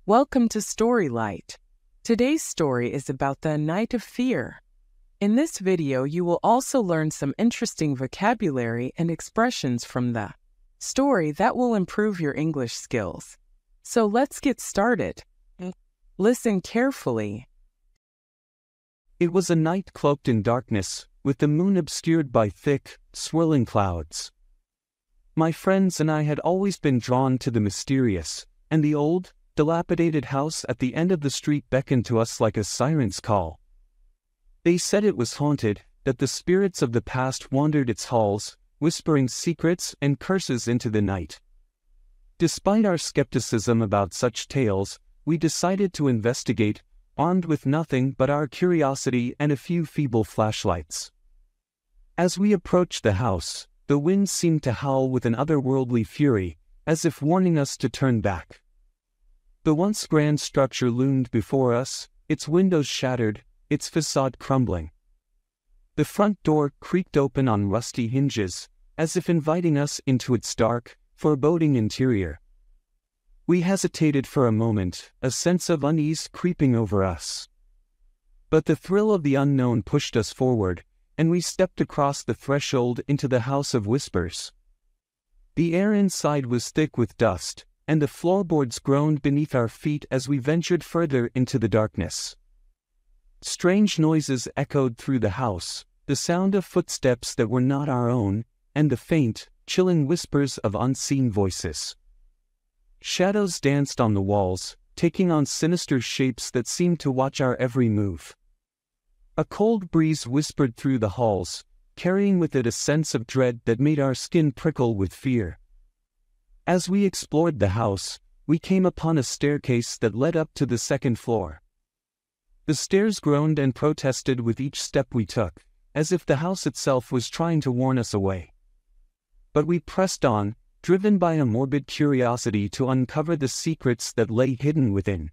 Welcome to Storylight. Today's story is about the Night of Fear. In this video, you will also learn some interesting vocabulary and expressions from the story that will improve your English skills. So let's get started. Listen carefully. It was a night cloaked in darkness, with the moon obscured by thick, swirling clouds. My friends and I had always been drawn to the mysterious, and the old, dilapidated house at the end of the street beckoned to us like a siren's call. They said it was haunted, that the spirits of the past wandered its halls, whispering secrets and curses into the night. Despite our skepticism about such tales, we decided to investigate, armed with nothing but our curiosity and a few feeble flashlights. As we approached the house, the wind seemed to howl with an otherworldly fury, as if warning us to turn back. The once grand structure loomed before us, its windows shattered, its facade crumbling. The front door creaked open on rusty hinges, as if inviting us into its dark, foreboding interior. We hesitated for a moment, a sense of unease creeping over us. But the thrill of the unknown pushed us forward, and we stepped across the threshold into the House of Whispers. The air inside was thick with dust, and the floorboards groaned beneath our feet as we ventured further into the darkness. Strange noises echoed through the house, the sound of footsteps that were not our own, and the faint, chilling whispers of unseen voices. Shadows danced on the walls, taking on sinister shapes that seemed to watch our every move. A cold breeze whispered through the halls, carrying with it a sense of dread that made our skin prickle with fear. As we explored the house, we came upon a staircase that led up to the second floor. The stairs groaned and protested with each step we took, as if the house itself was trying to warn us away. But we pressed on, driven by a morbid curiosity to uncover the secrets that lay hidden within.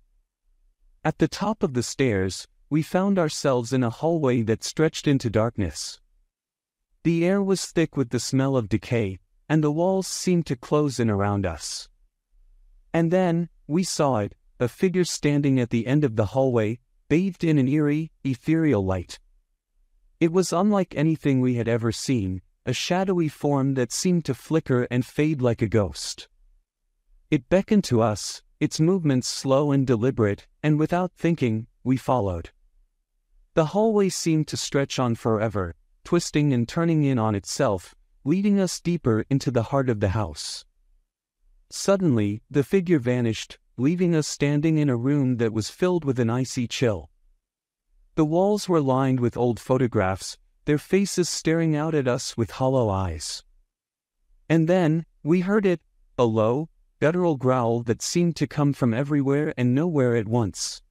At the top of the stairs, we found ourselves in a hallway that stretched into darkness. The air was thick with the smell of decay, and the walls seemed to close in around us. And then, we saw it, a figure standing at the end of the hallway, bathed in an eerie, ethereal light. It was unlike anything we had ever seen, a shadowy form that seemed to flicker and fade like a ghost. It beckoned to us, its movements slow and deliberate, and without thinking, we followed. The hallway seemed to stretch on forever, twisting and turning in on itself, leading us deeper into the heart of the house. Suddenly, the figure vanished, leaving us standing in a room that was filled with an icy chill. The walls were lined with old photographs, their faces staring out at us with hollow eyes. And then, we heard it, a low, guttural growl that seemed to come from everywhere and nowhere at once.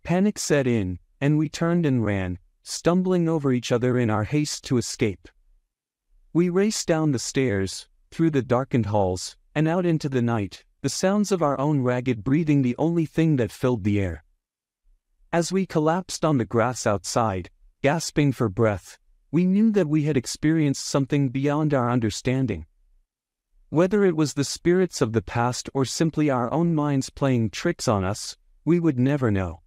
Panic set in, and we turned and ran, stumbling over each other in our haste to escape. We raced down the stairs, through the darkened halls, and out into the night, the sounds of our own ragged breathing the only thing that filled the air. As we collapsed on the grass outside, gasping for breath, we knew that we had experienced something beyond our understanding. Whether it was the spirits of the past or simply our own minds playing tricks on us, we would never know.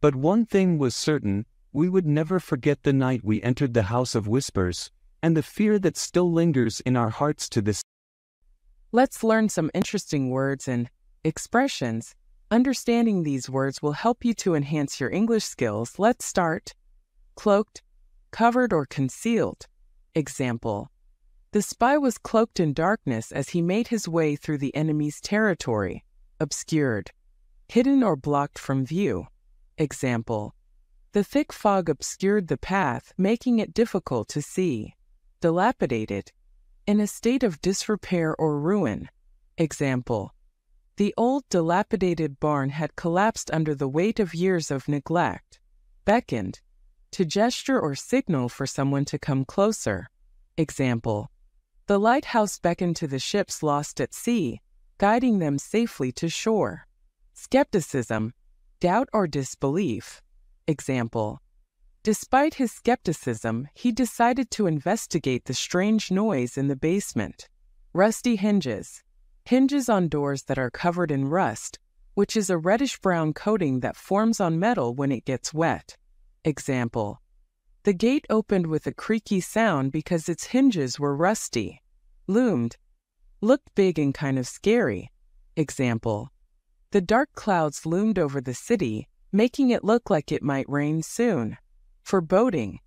But one thing was certain, we would never forget the night we entered the House of Whispers, and the fear that still lingers in our hearts to this day. Let's learn some interesting words and expressions. Understanding these words will help you to enhance your English skills. Let's start. Cloaked, covered or concealed. Example: the spy was cloaked in darkness as he made his way through the enemy's territory. Obscured, hidden or blocked from view. Example: the thick fog obscured the path, making it difficult to see. Dilapidated, in a state of disrepair or ruin. Example: the old dilapidated barn had collapsed under the weight of years of neglect. Beckoned, to gesture or signal for someone to come closer. Example: the lighthouse beckoned to the ships lost at sea, guiding them safely to shore. Skepticism, doubt or disbelief. Example: despite his skepticism, he decided to investigate the strange noise in the basement. Rusty hinges, hinges on doors that are covered in rust, which is a reddish-brown coating that forms on metal when it gets wet. Example: the gate opened with a creaky sound because its hinges were rusty. Loomed. Looked big and kind of scary. Example: the dark clouds loomed over the city, making it look like it might rain soon. Foreboding.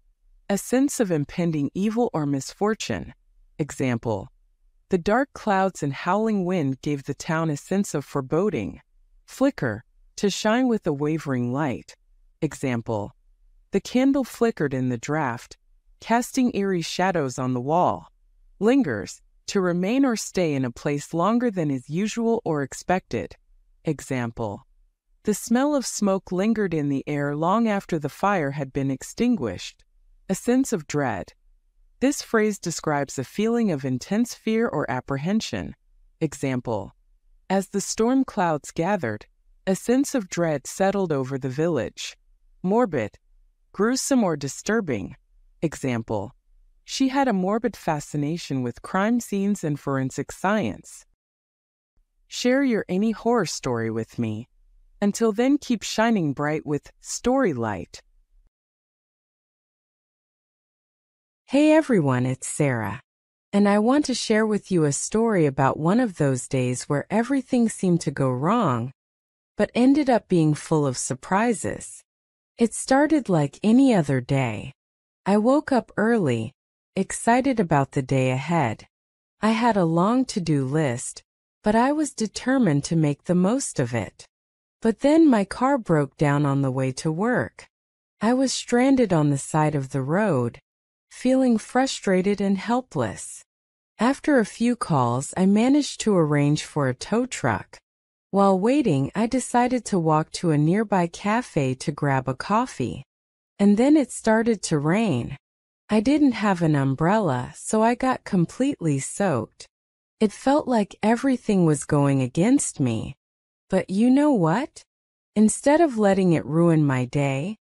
A sense of impending evil or misfortune. Example: the dark clouds and howling wind gave the town a sense of foreboding. Flicker. To shine with a wavering light. Example: the candle flickered in the draught, casting eerie shadows on the wall. Lingers. To remain or stay in a place longer than is usual or expected. Example: the smell of smoke lingered in the air long after the fire had been extinguished. A sense of dread. This phrase describes a feeling of intense fear or apprehension. Example: as the storm clouds gathered, a sense of dread settled over the village. Morbid. Gruesome or disturbing. Example: she had a morbid fascination with crime scenes and forensic science. Share your any horror story with me. Until then, keep shining bright with Story Light. Hey everyone, it's Sarah. And I want to share with you a story about one of those days where everything seemed to go wrong, but ended up being full of surprises. It started like any other day. I woke up early, excited about the day ahead. I had a long to-do list, but I was determined to make the most of it. But then my car broke down on the way to work. I was stranded on the side of the road, feeling frustrated and helpless. After a few calls, I managed to arrange for a tow truck. While waiting, I decided to walk to a nearby cafe to grab a coffee. And then it started to rain. I didn't have an umbrella, so I got completely soaked. It felt like everything was going against me. But you know what? Instead of letting it ruin my day,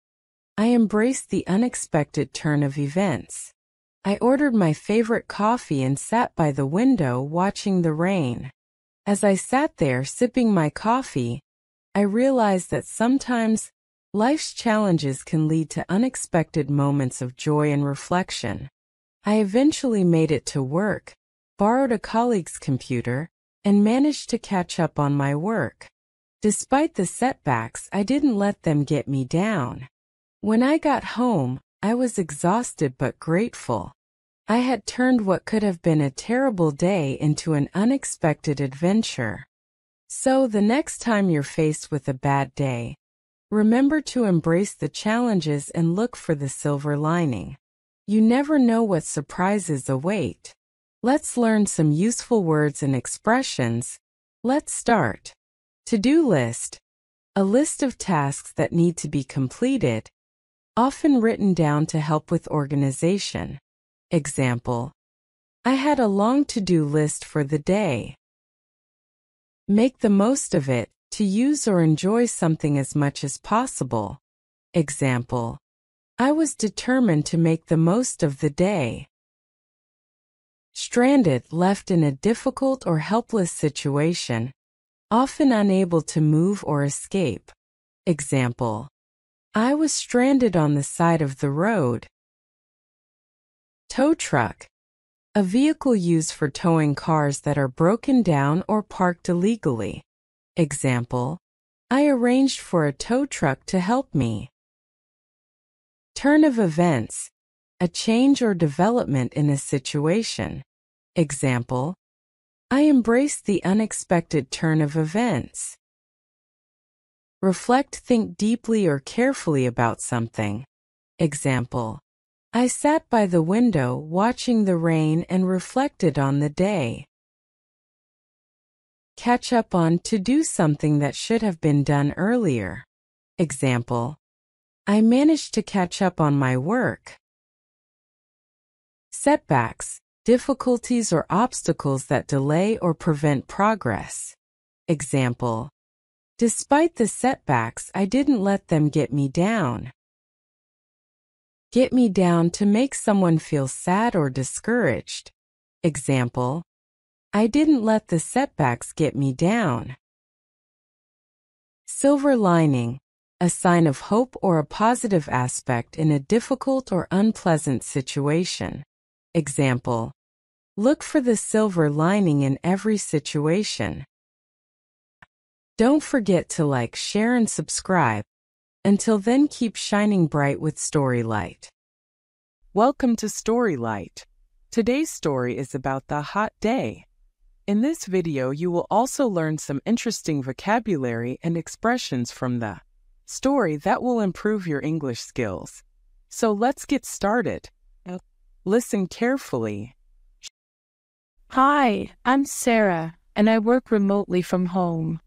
I embraced the unexpected turn of events. I ordered my favorite coffee and sat by the window watching the rain. As I sat there sipping my coffee, I realized that sometimes life's challenges can lead to unexpected moments of joy and reflection. I eventually made it to work, borrowed a colleague's computer, and managed to catch up on my work. Despite the setbacks, I didn't let them get me down. When I got home, I was exhausted but grateful. I had turned what could have been a terrible day into an unexpected adventure. So the next time you're faced with a bad day, remember to embrace the challenges and look for the silver lining. You never know what surprises await. Let's learn some useful words and expressions. Let's start. To-do list. A list of tasks that need to be completed, often written down to help with organization. Example: I had a long to-do list for the day. Make the most of it, to use or enjoy something as much as possible. Example: I was determined to make the most of the day. Stranded, left in a difficult or helpless situation, often unable to move or escape. Example: I was stranded on the side of the road. Tow truck. A vehicle used for towing cars that are broken down or parked illegally. Example: I arranged for a tow truck to help me. Turn of events. A change or development in a situation. Example: I embraced the unexpected turn of events. Reflect, think deeply or carefully about something. Example: I sat by the window watching the rain and reflected on the day. Catch up on, to do something that should have been done earlier. Example: I managed to catch up on my work. Setbacks. Difficulties or obstacles that delay or prevent progress. Example: despite the setbacks, I didn't let them get me down. Get me down, to make someone feel sad or discouraged. Example: I didn't let the setbacks get me down. Silver lining, a sign of hope or a positive aspect in a difficult or unpleasant situation. Example: look for the silver lining in every situation. Don't forget to like, share, and subscribe. Until then, keep shining bright with Storylight. Welcome to Storylight. Today's story is about the hot day. In this video, you will also learn some interesting vocabulary and expressions from the story that will improve your English skills. So let's get started. Listen carefully. Hi, I'm Sarah, and I work remotely from home.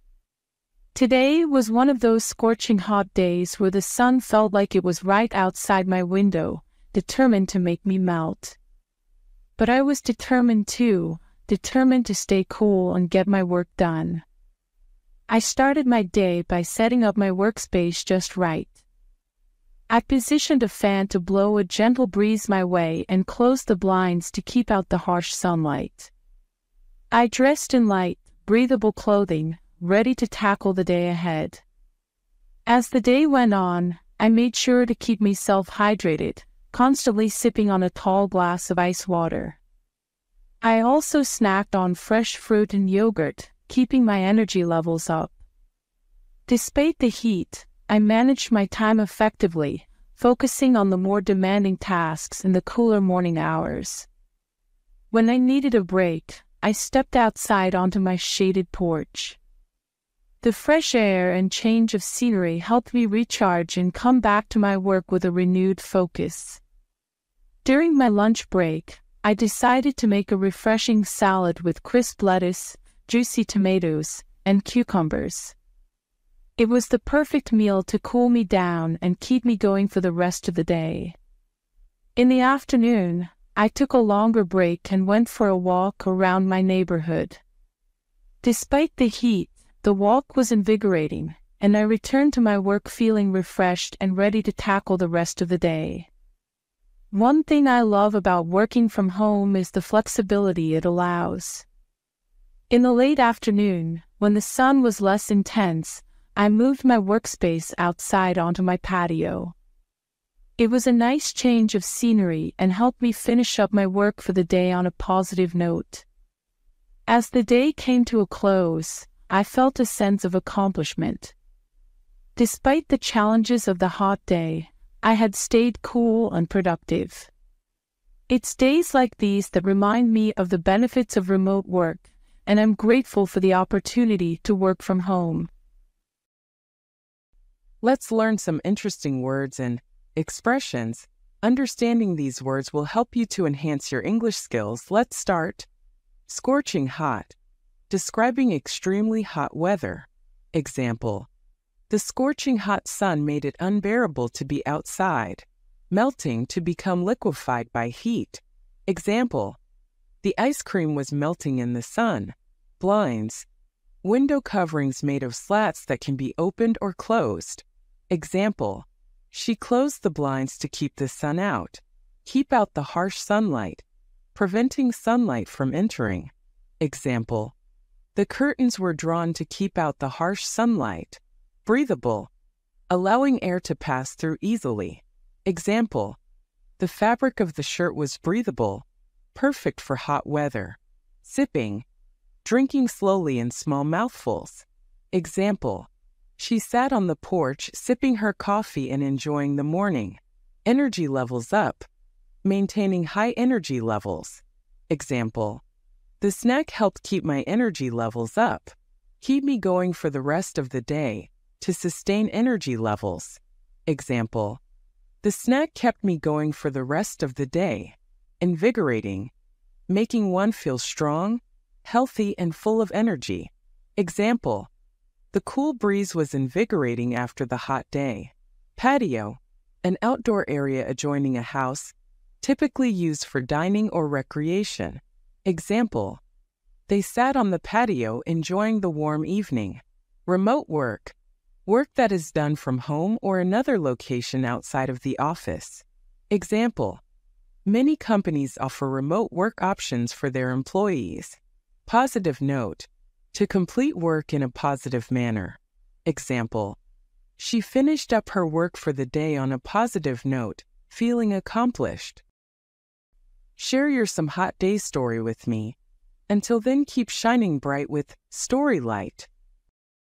Today was one of those scorching hot days where the sun felt like it was right outside my window, determined to make me melt. But I was determined too, determined to stay cool and get my work done. I started my day by setting up my workspace just right. I positioned a fan to blow a gentle breeze my way and closed the blinds to keep out the harsh sunlight. I dressed in light, breathable clothing, ready to tackle the day ahead. As the day went on, I made sure to keep myself hydrated, constantly sipping on a tall glass of ice water. I also snacked on fresh fruit and yogurt, keeping my energy levels up. Despite the heat, I managed my time effectively, focusing on the more demanding tasks in the cooler morning hours. When I needed a break, I stepped outside onto my shaded porch. The fresh air and change of scenery helped me recharge and come back to my work with a renewed focus. During my lunch break, I decided to make a refreshing salad with crisp lettuce, juicy tomatoes, and cucumbers. It was the perfect meal to cool me down and keep me going for the rest of the day. In the afternoon, I took a longer break and went for a walk around my neighborhood. Despite the heat, the walk was invigorating, and I returned to my work feeling refreshed and ready to tackle the rest of the day. One thing I love about working from home is the flexibility it allows. In the late afternoon, when the sun was less intense, I moved my workspace outside onto my patio. It was a nice change of scenery and helped me finish up my work for the day on a positive note. As the day came to a close, I felt a sense of accomplishment. Despite the challenges of the hot day, I had stayed cool and productive. It's days like these that remind me of the benefits of remote work, and I'm grateful for the opportunity to work from home. Let's learn some interesting words and expressions. Understanding these words will help you to enhance your English skills. Let's start. Scorching hot. Describing extremely hot weather. Example: the scorching hot sun made it unbearable to be outside. Melting, to become liquefied by heat. Example: the ice cream was melting in the sun. Blinds. Window coverings made of slats that can be opened or closed. Example: she closed the blinds to keep the sun out. Keep out the harsh sunlight, preventing sunlight from entering. Example: the curtains were drawn to keep out the harsh sunlight. Breathable, allowing air to pass through easily. Example: the fabric of the shirt was breathable, perfect for hot weather. Sipping, drinking slowly in small mouthfuls. Example: she sat on the porch sipping her coffee and enjoying the morning. Energy levels up, maintaining high energy levels. Example: the snack helped keep my energy levels up. Keep me going for the rest of the day, to sustain energy levels. Example: the snack kept me going for the rest of the day. Invigorating, making one feel strong, healthy, and full of energy. Example: the cool breeze was invigorating after the hot day. Patio, an outdoor area adjoining a house, typically used for dining or recreation. Example: they sat on the patio enjoying the warm evening. Remote work, work that is done from home or another location outside of the office. Example: many companies offer remote work options for their employees. Positive note, to complete work in a positive manner. Example: she finished up her work for the day on a positive note, feeling accomplished. Share your Some Hot Day story with me. Until then, keep shining bright with Story Light.